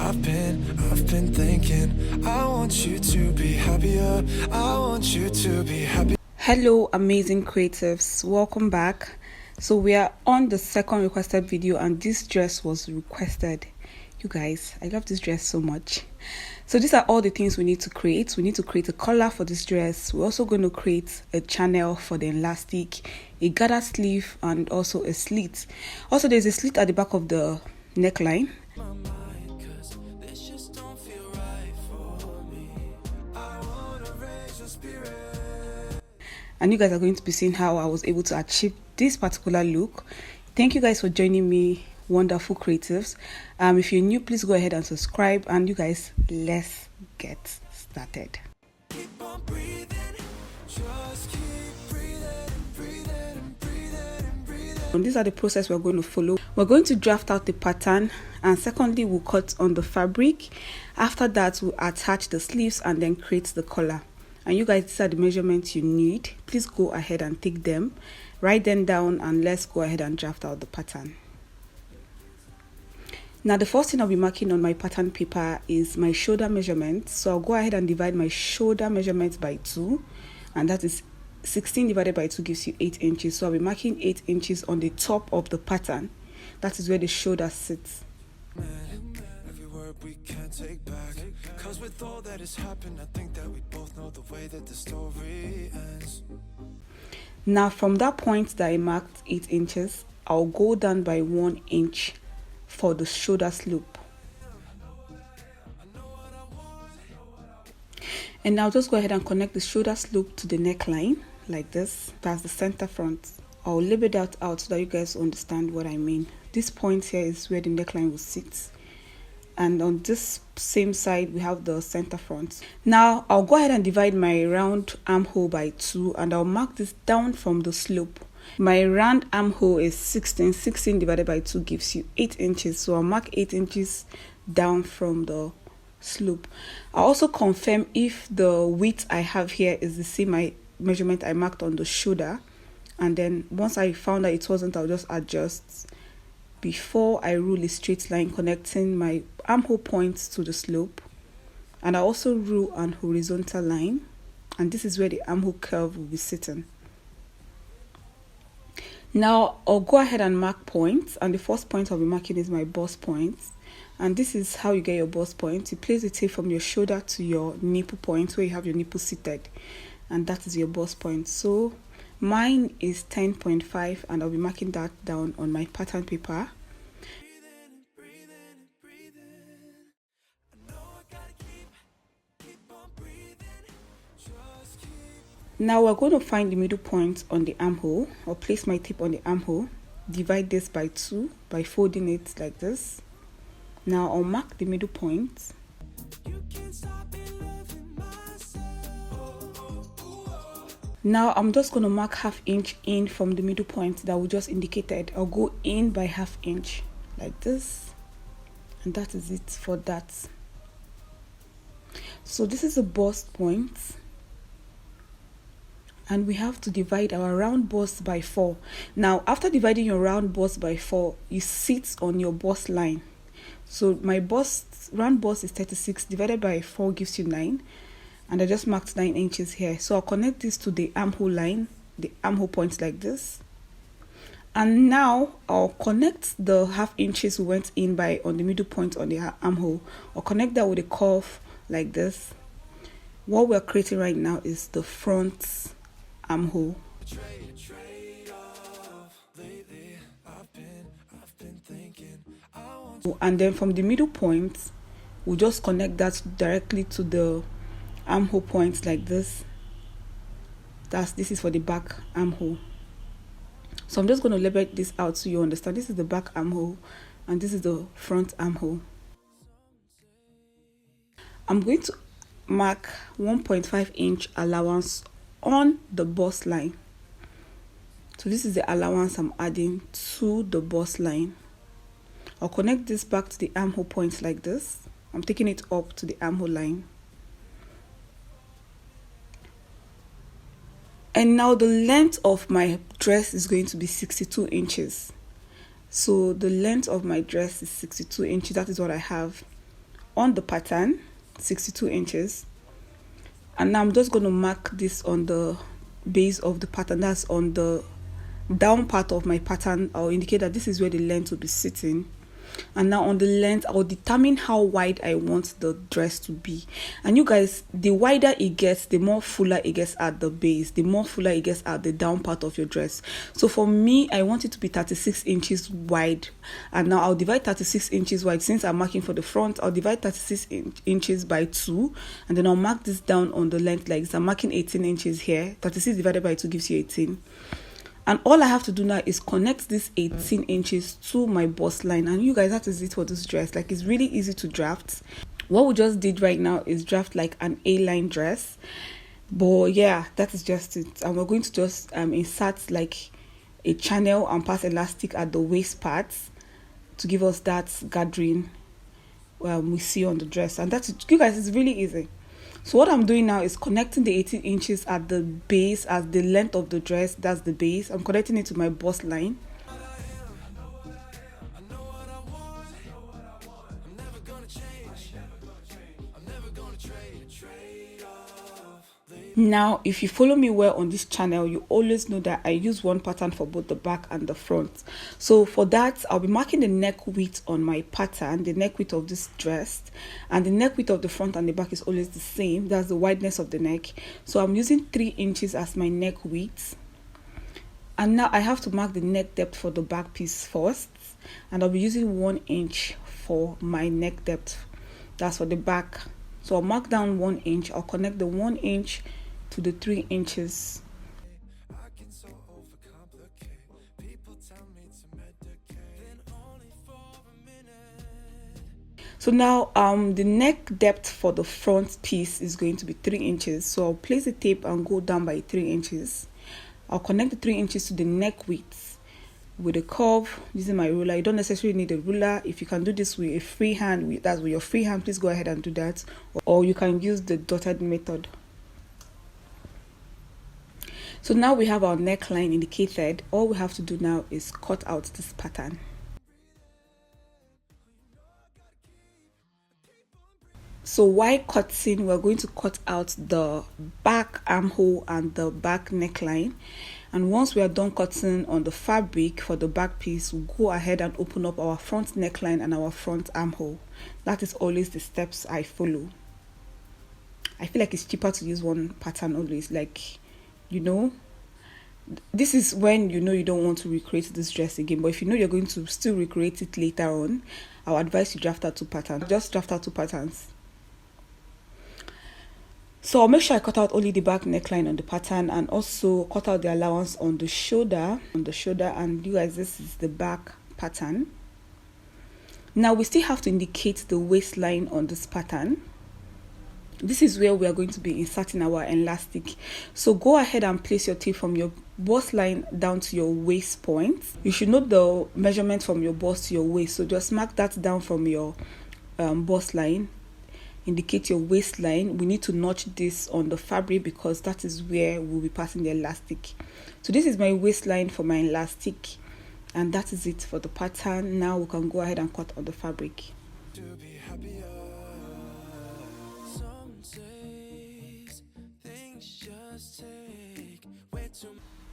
I've been thinking, I want you to be happier. I want you to be happy. Hello amazing creatives, welcome back. So we are on the second requested video and this dress was requested. You guys, I love this dress so much. So these are all the things we need to create. We need to create a collar for this dress. We're also going to create a channel for the elastic, a gathered sleeve, and also a slit. Also there's a slit at the back of the neckline. And you guys are going to be seeing how I was able to achieve this particular look. Thank you guys for joining me, wonderful creatives. If you're new, please go ahead and subscribe. And you guys, let's get started. Keep on breathing, just keep breathing. And these are the process we're going to follow. We're going to draft out the pattern, and secondly, we'll cut on the fabric. After that, we'll attach the sleeves and then create the collar. And you guys, these are the measurements you need. Please go ahead and take them, write them down, and let's go ahead and draft out the pattern. Now the first thing I'll be marking on my pattern paper is my shoulder measurement. So I'll go ahead and divide my shoulder measurement by 2, and that is 16 divided by 2 gives you 8 inches. So I'll be marking 8 inches on the top of the pattern. That is where the shoulder sits. We can't take back, cause with all that has happened, I think that we both know the way that the story ends. Now from that point that I marked 8 inches, I'll go down by 1 inch for the shoulder slope. And I'll just go ahead and connect the shoulder slope to the neckline like this. That's the center front. I'll label that out so that you guys understand what I mean. This point here is where the neckline will sit. And on this same side we have the center front. Now I'll go ahead and divide my round armhole by 2, and I'll mark this down from the slope. My round armhole is 16 divided by 2 gives you 8 inches, so I'll mark 8 inches down from the slope. I'll also confirm if the width I have here is the same measurement I marked on the shoulder, and then once I found that it wasn't, I'll just adjust before I rule a straight line connecting my armhole points to the slope. And I also rule an horizontal line, and this is where the armhole curve will be sitting. Now I'll go ahead and mark points, and the first point I'll be marking is my bust point. And this is how you get your bust point. You place the tape from your shoulder to your nipple point where you have your nipple seated, and that is your bust point. So mine is 10.5, and I'll be marking that down on my pattern paper. Now we're going to find the middle point on the armhole. I'll place my tape on the armhole, divide this by 2 by folding it like this. Now I'll mark the middle point. Now I'm just going to mark ½ inch in from the middle point that we just indicated. I'll go in by ½ inch like this, and that is it for that. So this is a bust point, and we have to divide our round bust by 4. Now after dividing your round bust by 4, you sit on your bust line. So my round bust is 36 divided by 4 gives you 9, and I just marked 9 inches here. So I'll connect this to the armhole line, the armhole points like this. And now I'll connect the ½ inches we went in by on the middle point on the armhole. I'll connect that with a curve like this. What we're creating right now is the front armhole. And then from the middle point, we'll just connect that directly to the armhole points like this. This is for the back armhole. So I'm just going to label this out so you understand. This is the back armhole, and this is the front armhole. I'm going to mark 1.5 inch allowance on the bust line. So this is the allowance I'm adding to the bust line. I'll connect this back to the armhole points like this. I'm taking it up to the armhole line. And now the length of my dress is going to be 62 inches. So the length of my dress is 62 inches. That is what I have. on the pattern, 62 inches. And now I'm just going to mark this on the base of the pattern, that's on the down part of my pattern. I'll indicate that this is where the length will be sitting. And now on the length, I'll determine how wide I want the dress to be. And you guys, the wider it gets, the more fuller it gets at the base, the more fuller it gets at the down part of your dress. So for me, I want it to be 36 inches wide. And now I'll divide 36 inches wide. Since I'm marking for the front, I'll divide 36 inches by 2, and then I'll mark this down on the length like this. I'm marking 18 inches here. 36 divided by 2 gives you 18. And all I have to do now is connect this 18 inches to my bust line. And you guys, that is it for this dress. Like, it's really easy to draft. What we just did right now is draft like an A-line dress. But yeah, that is just it. And we're going to just insert like a channel and pass elastic at the waist parts to give us that gathering we see on the dress. And that's it. You guys, it's really easy. So what I'm doing now is connecting the 18 inches at the base, as the length of the dress, that's the base. I'm connecting it to my bust line. Now, if you follow me well on this channel, you always know that I use one pattern for both the back and the front. So for that, I'll be marking the neck width on my pattern, the neck width of this dress, and the neck width of the front and the back is always the same. That's the wideness of the neck. So I'm using 3 inches as my neck width. And now I have to mark the neck depth for the back piece first, and I'll be using 1 inch for my neck depth. That's for the back. So I'll mark down 1 inch. I'll connect the 1 inch to the 3 inches. So now the neck depth for the front piece is going to be 3 inches. So I'll place the tape and go down by 3 inches. I'll connect the 3 inches to the neck width with a curve using my ruler. You don't necessarily need a ruler. If you can do this with a free hand, that's with your free hand, please go ahead and do that. Or you can use the dotted method. So now we have our neckline indicated. All we have to do now is cut out this pattern. So while cutting, we're going to cut out the back armhole and the back neckline. And once we are done cutting on the fabric for the back piece, we'll go ahead and open up our front neckline and our front armhole. That is always the steps I follow. I feel like it's cheaper to use one pattern always. Like, you know, this is when you know you don't want to recreate this dress again. But if you know you're going to still recreate it later on, I would advise you draft out 2 patterns. Just draft out 2 patterns. So I'll make sure I cut out only the back neckline on the pattern, and also cut out the allowance on the shoulder. And you guys, this is the back pattern. Now we still have to indicate the waistline on this pattern. This is where we are going to be inserting our elastic. So go ahead and place your tape from your bust line down to your waist point. You should note the measurement from your bust to your waist. So just mark that down from your bust line. Indicate your waistline. We need to notch this on the fabric because that is where we'll be passing the elastic. So this is my waistline for my elastic, and that is it for the pattern. Now we can go ahead and cut on the fabric.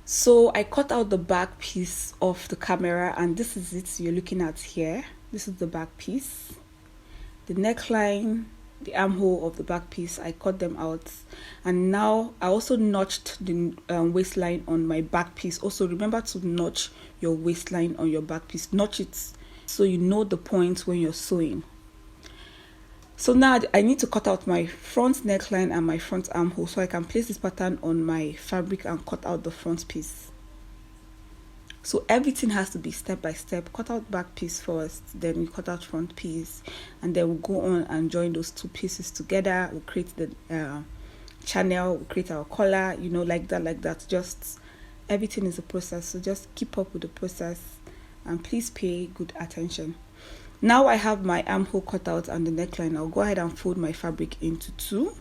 So I cut out the back piece of the camera, and this is it you're looking at here. This is the back piece, the neckline, the armhole of the back piece. I cut them out, and now I also notched the waistline on my back piece. Also remember to notch your waistline on your back piece. Notch it so you know the point when you're sewing. So now I need to cut out my front neckline and my front armhole so I can place this pattern on my fabric and cut out the front piece. So everything has to be step by step. Cut out back piece first, then we cut out front piece, and then we'll go on and join those 2 pieces together. We'll create the channel, we'll create our collar, you know, like that. Just everything is a process, so just keep up with the process and please pay good attention. Now I have my armhole cut out and the neckline. I'll go ahead and fold my fabric into 2,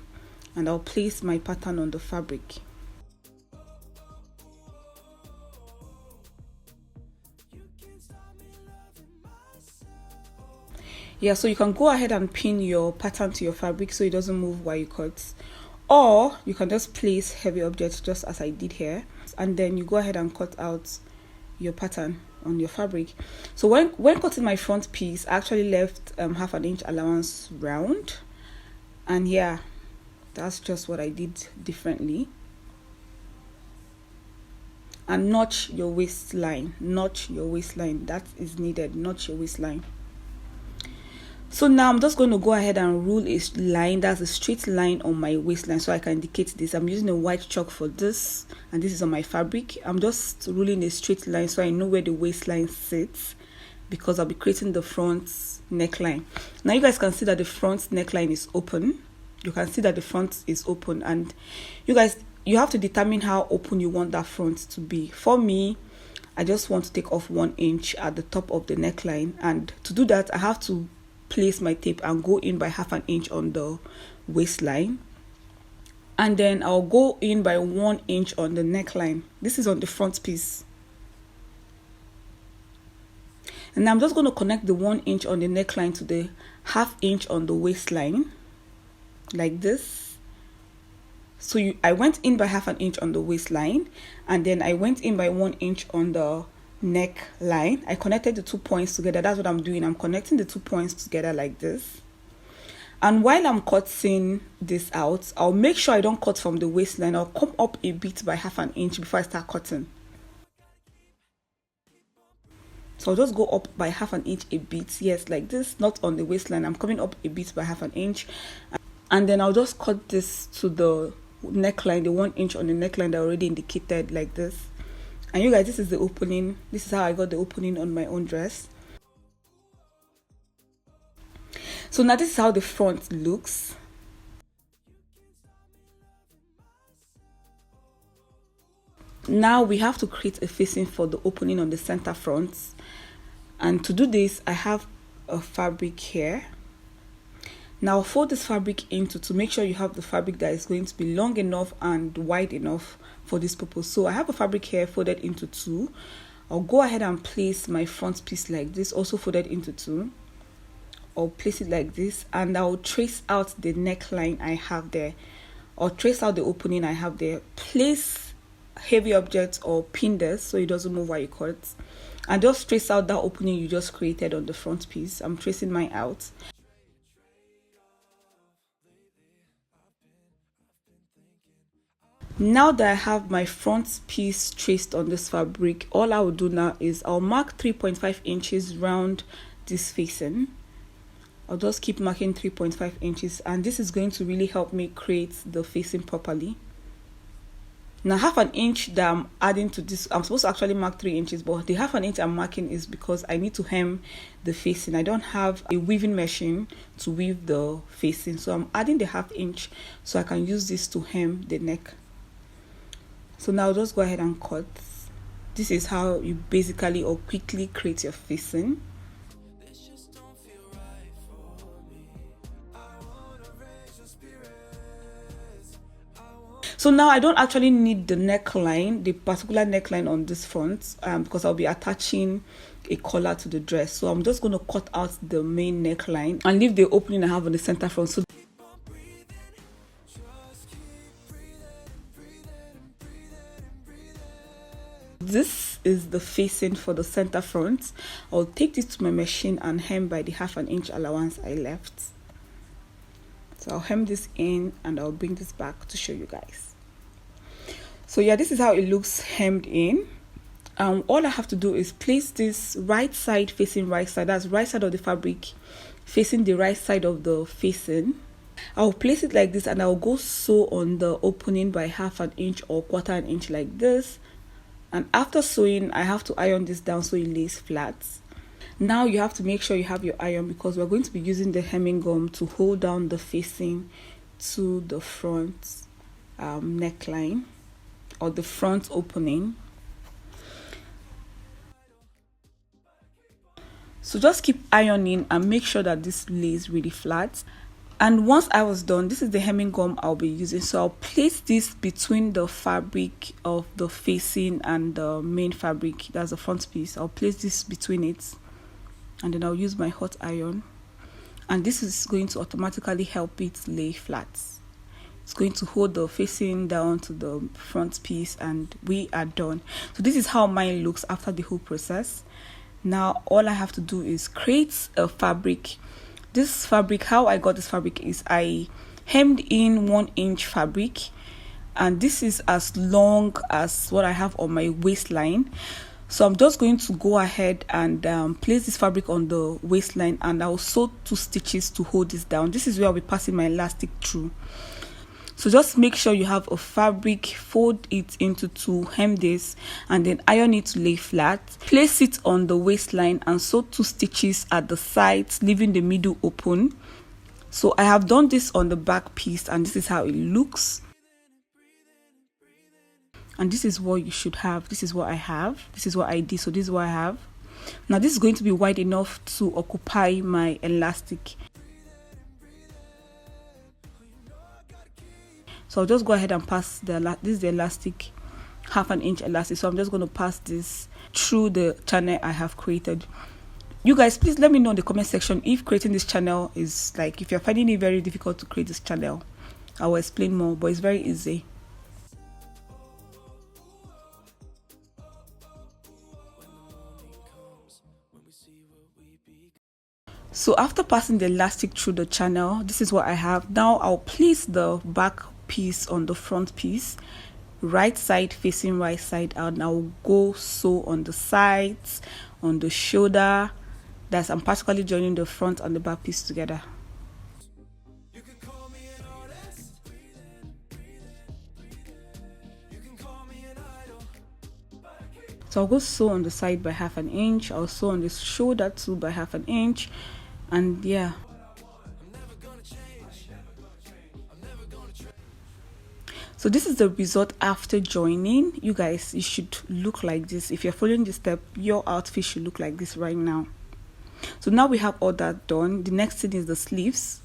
and I'll place my pattern on the fabric. Yeah, so you can go ahead and pin your pattern to your fabric so it doesn't move while you cut, or you can just place heavy objects just as I did here, and then you go ahead and cut out your pattern on your fabric. So when cutting my front piece, I actually left half an inch allowance round, and yeah, that's just what I did differently. And notch your waistline, that is needed, notch your waistline. So now I'm just going to go ahead and rule a line, that's a straight line on my waistline, so I can indicate this. I'm using a white chalk for this, and this is on my fabric. I'm just ruling a straight line so I know where the waistline sits, because I'll be creating the front neckline. Now you guys can see that the front neckline is open. You can see that the front is open, and you guys, you have to determine how open you want that front to be. For me, I just want to take off 1 inch at the top of the neckline, and to do that I have to place my tape and go in by half an inch on the waistline, and then I'll go in by 1 inch on the neckline. This is on the front piece, and I'm just going to connect the 1 inch on the neckline to the half inch on the waistline like this. So I went in by half an inch on the waistline, and then I went in by 1 inch on the neckline. I connected the 2 points together. That's what I'm doing. I'm connecting the 2 points together like this. And while I'm cutting this out, I'll make sure I don't cut from the waistline. I'll come up a bit by half an inch before I start cutting. So I'll just go up by half an inch a bit. Yes, like this, not on the waistline. I'm coming up a bit by half an inch. And then I'll just cut this to the neckline, the 1 inch on the neckline that I already indicated like this. And you guys, this is the opening. This is how I got the opening on my own dress. So now this is how the front looks. Now we have to create a facing for the opening on the center front, and to do this I have a fabric here. Now fold this fabric into to make sure you have the fabric that is going to be long enough and wide enough for this purpose. So I have a fabric here folded into 2. I'll go ahead and place my front piece like this, also folded into 2. I'll place it like this, and I'll trace out the neckline I have there, or trace out the opening I have there. Place heavy objects or pin this so it doesn't move while you cut, and just trace out that opening you just created on the front piece. I'm tracing mine out. Now that I have my front piece traced on this fabric, all I will do now is I'll mark 3.5 inches round this facing. I'll just keep marking 3.5 inches, and this is going to really help me create the facing properly. Now half an inch that I'm adding to this, I'm supposed to actually mark 3 inches, but the half an inch I'm marking is because I need to hem the facing. I don't have a weaving machine to weave the facing, so I'm adding the half inch so I can use this to hem the neck. So now just go ahead and cut. This is how you basically or quickly create your facing. So now I don't actually need the neckline, the particular neckline on this front, because I'll be attaching a collar to the dress. So I'm just going to cut out the main neckline and leave the opening I have on the center front. So this is the facing for the center front. I'll take this to my machine and hem by the half an inch allowance I left. So I'll hem this in and I'll bring this back to show you guys. So yeah, this is how it looks hemmed in. All I have to do is place this right side facing right side, that's right side of the fabric facing the right side of the facing. I'll place it like this and I'll go sew on the opening by half an inch or quarter an inch like this. And after sewing, I have to iron this down so it lays flat. Now you have to make sure you have your iron, because we're going to be using the hemming gum to hold down the facing to the front neckline or the front opening. So just keep ironing and make sure that this lays really flat. And once I was done, this is the hemming gum I'll be using. So I'll place this between the fabric of the facing and the main fabric, that's the front piece. I'll place this between it, and then I'll use my hot iron and this is going to automatically help it lay flat. It's going to hold the facing down to the front piece, and we are done. So this is how mine looks after the whole process. Now all I have to do is create a fabric. This fabric, how I got this fabric is I hemmed in 1 inch fabric, and this is as long as what I have on my waistline. So I'm just going to go ahead and place this fabric on the waistline, and I'll sew 2 stitches to hold this down. This is where I'll be passing my elastic through. So just make sure you have a fabric, fold it into 2, hem this, and then iron it to lay flat. Place it on the waistline and sew 2 stitches at the sides, leaving the middle open. So I have done this on the back piece, and this is how it looks. And this is what you should have. This is what I have. This is what I did. So this is what I have. Now this is going to be wide enough to occupy my elastic. So I'll just go ahead and pass this is the elastic, 1/2 inch elastic. So I'm just going to pass this through the channel I have created. You guys, please let me know in the comment section if creating this channel is like, if you're finding it very difficult to create this channel. I will explain more, but it's very easy. So after passing the elastic through the channel, this is what I have. Now I'll place the back piece on the front piece, right side facing right side out. Now I'll go sew on the sides, on the shoulder. That's, I'm particularly joining the front and the back piece together. So I'll go sew on the side by 1/2 inch. I'll sew on the shoulder too by 1/2 inch, and yeah. So this is the result after joining. You guys, you should look like this. If you're following this step, your outfit should look like this right now. So now we have all that done. The next thing is the sleeves.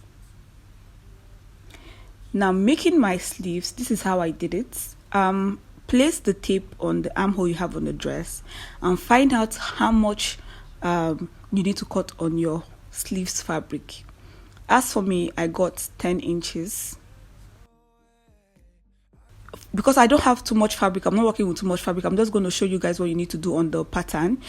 Now making my sleeves, this is how I did it. Place the tape on the armhole you have on the dress and find out how much you need to cut on your sleeves fabric. As for me, I got 10 inches. Because I don't have too much fabric, I'm not working with too much fabric, I'm just going to show you guys what you need to do on the pattern.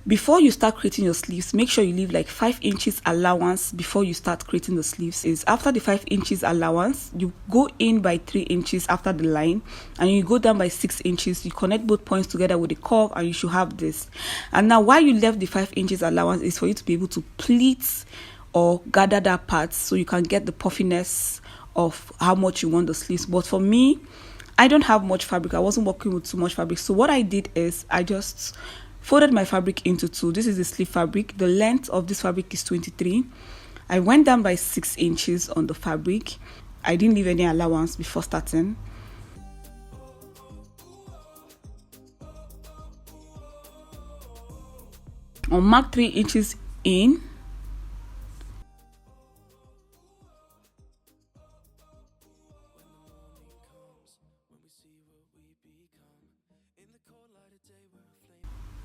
Before you start creating your sleeves, make sure you leave like 5 inches allowance before you start creating the sleeves. Is after the 5 inches allowance, you go in by 3 inches after the line, and you go down by 6 inches. You connect both points together with the curve, and you should have this. And now why you left the 5 inches allowance is for you to be able to pleat or gather that part, so you can get the puffiness of how much you want the sleeves. But for me, I don't have much fabric. I wasn't working with too much fabric. So what I did is I just folded my fabric into 2. This is the sleeve fabric. The length of this fabric is 23. I went down by 6 inches on the fabric. I didn't leave any allowance before starting. I'll mark 3 inches in.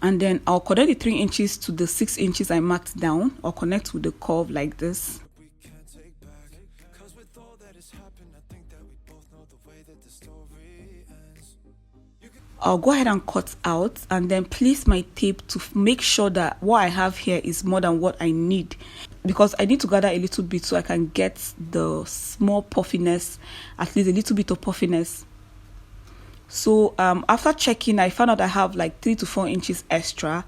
And then I'll connect the 3 inches to the 6 inches I marked down. I'll connect with the curve like this. I'll go ahead and cut out and then place my tape to make sure that what I have here is more than what I need, because I need to gather a little bit so I can get the small puffiness, at least a little bit of puffiness. So after checking, I found out I have like 3 to 4 inches extra.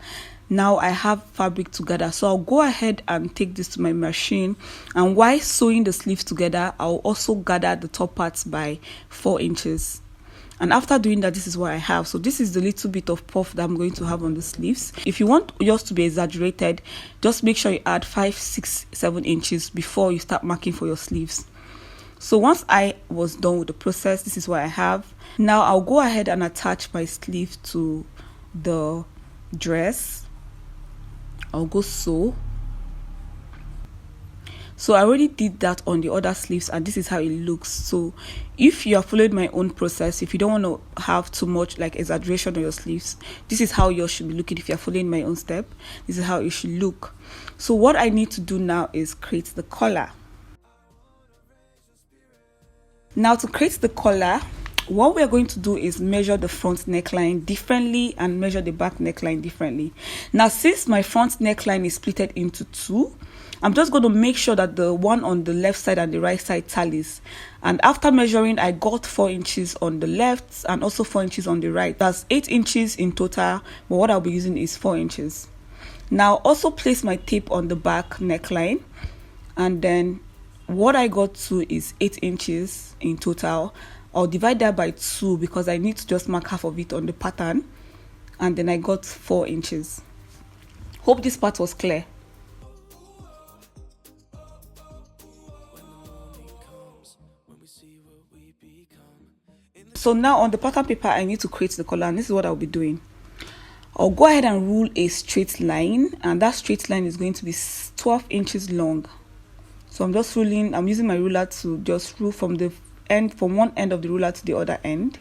Now I have fabric to gather, so I'll go ahead and take this to my machine, and while sewing the sleeves together, I'll also gather the top parts by 4 inches. And after doing that, this is what I have. So this is the little bit of puff that I'm going to have on the sleeves. If you want yours to be exaggerated, just make sure you add 5, 6, 7 inches before you start marking for your sleeves. So once I was done with the process, this is what I have. Now I'll go ahead and attach my sleeve to the dress. I'll go sew. So I already did that on the other sleeves, and this is how it looks. So if you are following my own process, if you don't want to have too much like exaggeration on your sleeves, this is how yours should be looking. If you're following my own step, this is how it should look. So what I need to do now is create the collar. Now to create the collar, what we're going to do is measure the front neckline differently and measure the back neckline differently. Now since my front neckline is splitted into two, I'm just going to make sure that the one on the left side and the right side tallies. And after measuring, I got 4 inches on the left and also 4 inches on the right. That's 8 inches in total, but what I'll be using is 4 inches. Now also place my tape on the back neckline, and then what I got to is 8 inches in total. I'll divide that by 2 because I need to just mark half of it on the pattern, and then I got 4 inches. Hope this part was clear. So now on the pattern paper, I need to create the collar, and this is what I'll be doing. I'll go ahead and rule a straight line, and that straight line is going to be 12 inches long. So I'm just ruling, I'm using my ruler to just rule from the end, from one end of the ruler to the other end.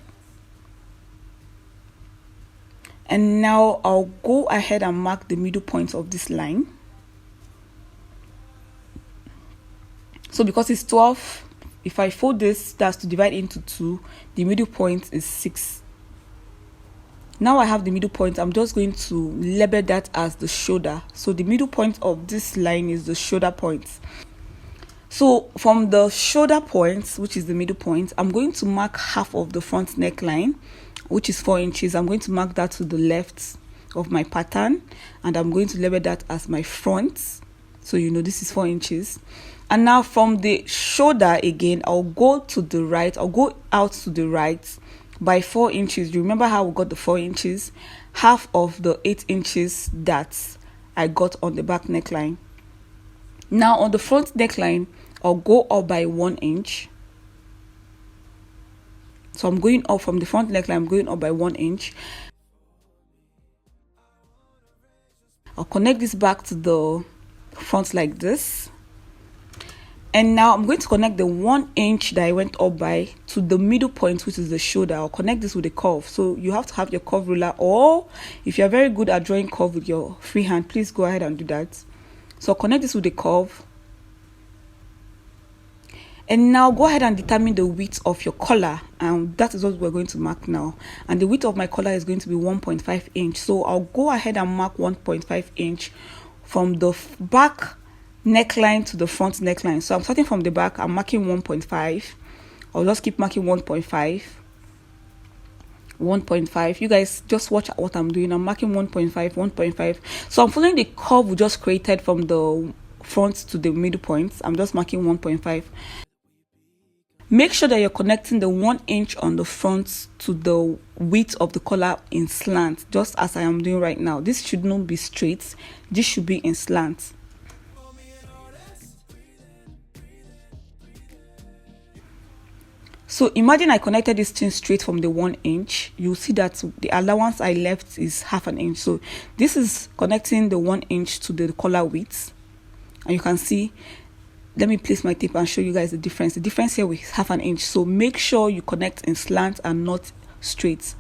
And now I'll go ahead and mark the middle point of this line. So because it's 12, if I fold this, that's to divide into 2, the middle point is 6. Now I have the middle point, I'm just going to label that as the shoulder. So the middle point of this line is the shoulder point. So from the shoulder point, which is the middle point, I'm going to mark half of the front neckline, which is 4 inches. I'm going to mark that to the left of my pattern, and I'm going to label that as my front. So you know this is 4 inches. And now from the shoulder again, I'll go to the right, I'll go out to the right by 4 inches. You remember how we got the 4 inches? Half of the 8 inches that I got on the back neckline. Now on the front neckline, I'll go up by 1 inch. So I'm going up from the front neckline, I'm going up by 1 inch. I'll connect this back to the front like this. And now I'm going to connect the 1 inch that I went up by to the middle point, which is the shoulder. I'll connect this with a curve. So you have to have your curve ruler, or if you're very good at drawing curve with your free hand, please go ahead and do that. So I'll connect this with a curve. And now go ahead and determine the width of your collar, and that is what we're going to mark now. And the width of my collar is going to be 1.5 inch. So I'll go ahead and mark 1.5 inch from the back neckline to the front neckline. So I'm starting from the back, I'm marking 1.5. I'll just keep marking 1.5. You guys just watch what I'm doing. I'm marking 1.5. So I'm following the curve we just created from the front to the middle point. I'm just marking 1.5. Make sure that you're connecting the 1 inch on the front to the width of the collar in slant, just as I am doing right now. This should not be straight, this should be in slant. So imagine I connected this thing straight from the 1 inch. You'll see that the allowance I left is ½ an inch. So this is connecting the 1 inch to the collar width. And you can see, let me place my tape and show you guys the difference. The difference here is ½ an inch. So make sure you connect in slant and not straight.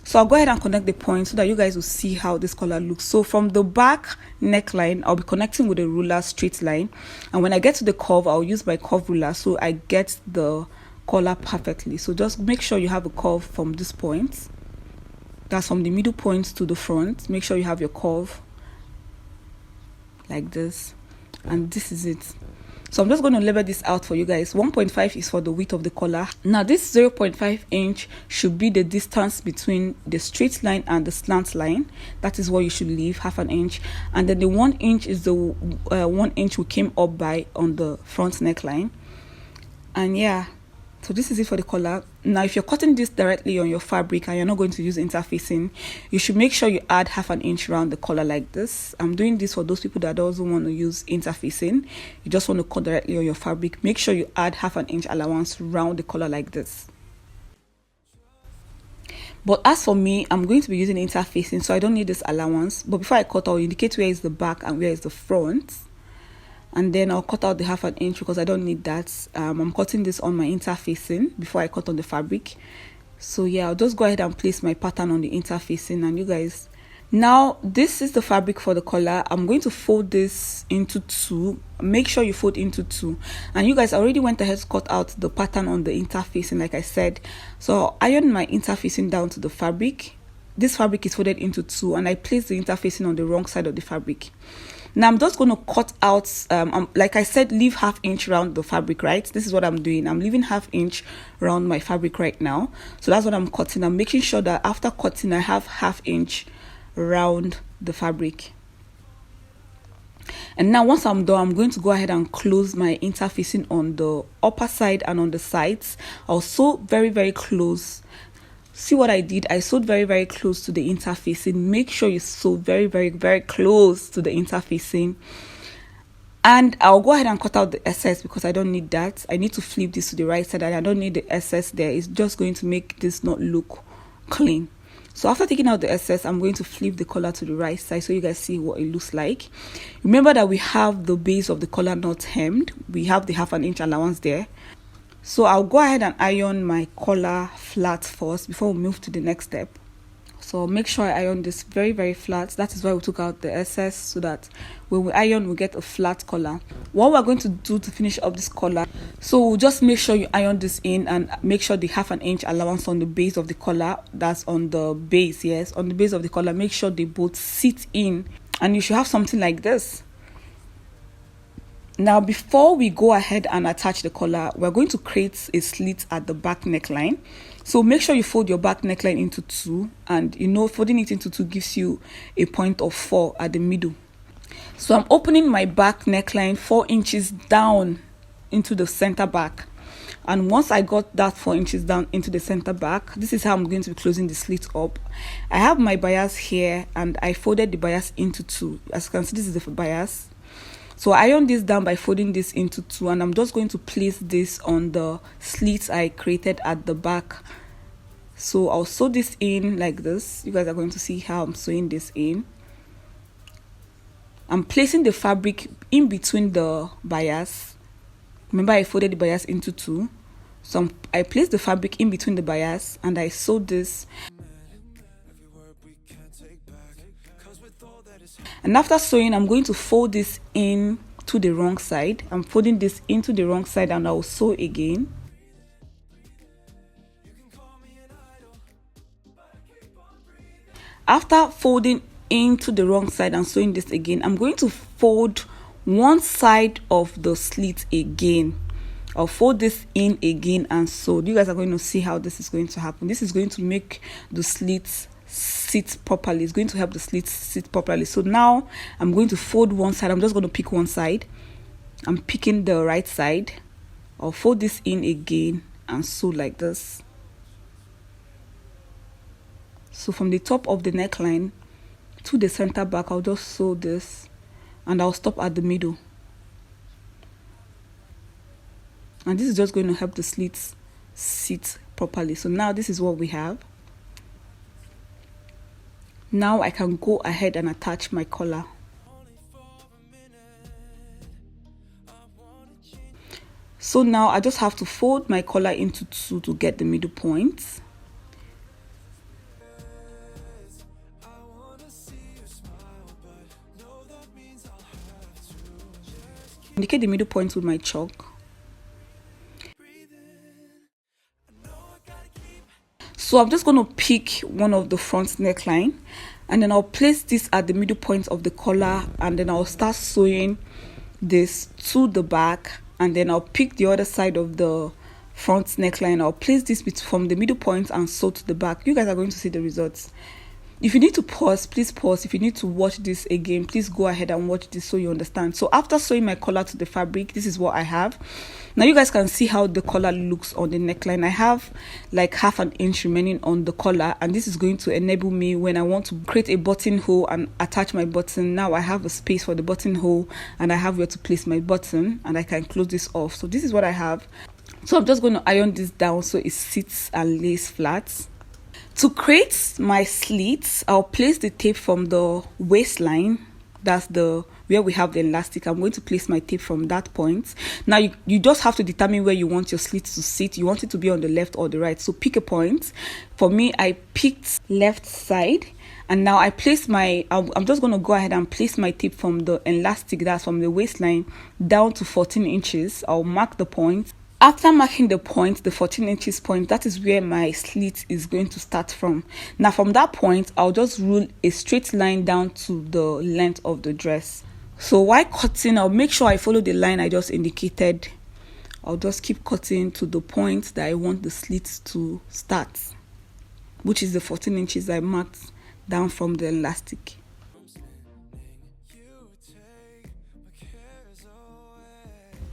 So I'll go ahead and connect the point so that you guys will see how this collar looks. So from the back neckline, I'll be connecting with a ruler straight line. And when I get to the curve, I'll use my curve ruler so I get the collar perfectly. So just make sure you have a curve from this point. That's from the middle point to the front. Make sure you have your curve like this. And this is it. So I'm just going to label this out for you guys. 1.5 is for the width of the collar. Now this 0.5 inch should be the distance between the straight line and the slant line. That is what you should leave, ½ an inch. And then the 1 inch is the 1 inch we came up by on the front neckline. And yeah, so this is it for the collar. Now if you're cutting this directly on your fabric and you're not going to use interfacing, you should make sure you add ½ an inch around the collar like this. I'm doing this for those people that doesn't want to use interfacing. You just want to cut directly on your fabric. Make sure you add ½ an inch allowance around the collar like this. But as for me, I'm going to be using interfacing, so I don't need this allowance. But before I cut, I'll indicate where is the back and where is the front. and then I'll cut out the 1/2 inch because I don't need that. I'm cutting this on my interfacing before I cut on the fabric. So yeah, I'll just go ahead and place my pattern on the interfacing, and you guys, now this is the fabric for the collar. I'm going to fold this into 2. Make sure you fold into 2, and you guys, I already went ahead to cut out the pattern on the interfacing like I said. So I'll iron my interfacing down to the fabric. This fabric is folded into 2, and I placed the interfacing on the wrong side of the fabric. Now I'm just going to cut out, like I said, leave 1/2 inch around the fabric, right? This is what I'm doing. I'm leaving 1/2 inch around my fabric right now. So that's what I'm cutting. I'm making sure that after cutting, I have 1/2 inch around the fabric. And now once I'm done, I'm going to go ahead and close my interfacing on the upper side and on the sides. I'll sew very, very close. See what I did? I sewed very, very close to the interfacing. Make sure you sew very, very, very close to the interfacing. And I'll go ahead and cut out the excess because I don't need that. I need to flip this to the right side, and I don't need the excess there. It's just going to make this not look clean. So after taking out the excess, I'm going to flip the collar to the right side so you guys see what it looks like. Remember that we have the base of the collar not hemmed. We have the 1/2 inch allowance there. So I'll go ahead and iron my collar flat first before we move to the next step. So make sure I iron this very, very flat. That is why we took out the excess, so that when we iron, we get a flat collar. What we're going to do to finish up this collar, so we'll just make sure you iron this in and make sure the 1/2 inch allowance on the base of the collar, that's on the base, yes, on the base of the collar, make sure they both sit in, and you should have something like this. Now before we go ahead and attach the collar, we're going to create a slit at the back neckline. So make sure you fold your back neckline into 2, and you know, folding it into 2 gives you a point of 4 at the middle. So I'm opening my back neckline 4 inches down into the center back, and once I got that 4 inches down into the center back, this is how I'm going to be closing the slit up. I have my bias here, and I folded the bias into 2. As you can see, this is the bias. So I iron this down by folding this into 2, and I'm just going to place this on the slits I created at the back. So I'll sew this in like this. You guys are going to see how I'm sewing this in. I'm placing the fabric in between the bias. Remember, I folded the bias into 2. So I placed the fabric in between the bias, and I sewed this. And after sewing, I'm going to fold this in to the wrong side. I'm folding this into the wrong side, and I'll sew again. After folding into the wrong side and sewing this again, I'm going to fold one side of the slit again. I'll fold this in again and sew. You guys are going to see how this is going to happen. This is going to make the slits sit properly. It's going to help the slits sit properly. So now I'm going to fold one side. I'm just going to pick one side. I'm picking the right side. I'll fold this in again and sew like this. So from the top of the neckline to the center back, I'll just sew this, and I'll stop at the middle. And this is just going to help the slits sit properly. So now this is what we have. Now I can go ahead and attach my collar. So now I just have to fold my collar into 2 to get the middle point. Indicate the middle point with my chalk. So I'm just going to pick one of the front neckline, and then I'll place this at the middle point of the collar, and then I'll start sewing this to the back, and then I'll pick the other side of the front neckline. I'll place this from the middle point and sew to the back. You guys are going to see the results. If you need to pause, please pause. If you need to watch this again, please go ahead and watch this so you understand. So after sewing my collar to the fabric, this is what I have. Now you guys can see how the collar looks on the neckline. I have like 1/2 inch remaining on the collar, and this is going to enable me when I want to create a buttonhole and attach my button. Now I have a space for the buttonhole, and I have where to place my button, and I can close this off. So this is what I have. So I'm just going to iron this down so it sits and lays flat. To create my slits, I'll place the tape from the waistline, that's the where we have the elastic. I'm going to place my tape from that point. Now you just have to determine where you want your slit to sit. You want it to be on the left or the right, so pick a point. For me, I picked left side, and now I place my I'm just going to go ahead and place my tape from the elastic, that's from the waistline, down to 14 inches. I'll mark the point. After marking the point, the 14 inches point, that is where my slit is going to start from. Now from that point, I'll just rule a straight line down to the length of the dress. So while cutting, I'll make sure I follow the line I just indicated. I'll just keep cutting to the point that I want the slit to start, which is the 14 inches I marked down from the elastic.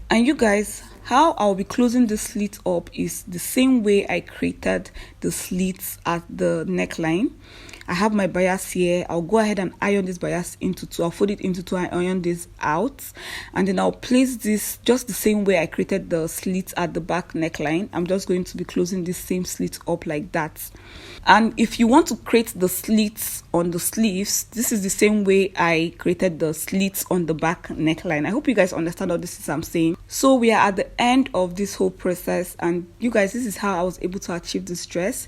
And you guys, how I'll be closing the slit up is the same way I created the slits at the neckline. I have my bias here. I'll go ahead and iron this bias into two. I'll fold it into two and iron this out, and then I'll place this just the same way I created the slit at the back neckline. I'm just going to be closing this same slit up like that. And if you want to create the slits on the sleeves, this is the same way I created the slits on the back neckline. I hope you guys understand all this is I'm saying. So we are at the end of this whole process, and you guys, this is how I was able to achieve this dress.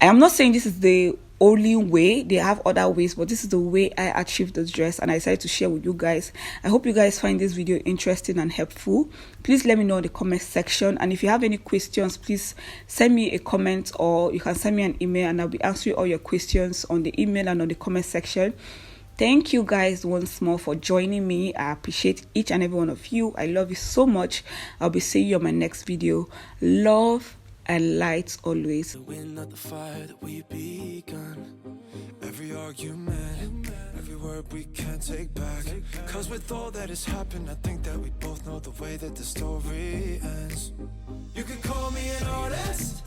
I am not saying this is the only way, they have other ways, but this is the way I achieved this dress and I decided to share with you guys. I hope you guys find this video interesting and helpful. Please let me know in the comment section, and if you have any questions, please send me a comment, or you can send me an email and I'll be answering all your questions on the email and on the comment section. Thank you guys once more for joining me. I appreciate each and every one of you. I love you so much. I'll be seeing you on my next video. Love and light always. The wind, not the fire that we begun. Every argument, every word we can't take back. Cause with all that has happened, I think that we both know the way that the story ends. You could call me an artist,